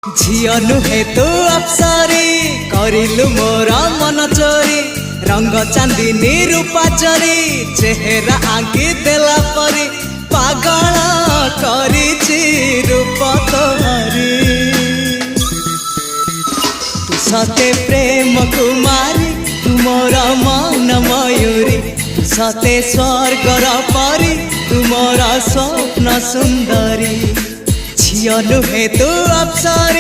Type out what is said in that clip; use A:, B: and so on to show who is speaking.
A: झियो नुहे तू अप्सरी करिलु मोर मन चोरी रंग चांदनी रूपा चोरी चेहरा आंकी देला परी पागल करिछि रूप तोहरी तू सते प्रेम कुमारी तू मोर मन मयूरी तू सते स्वर्गर परी तू मोर स्वप्न सुंदरी झियो नुहे तू अप्सरी।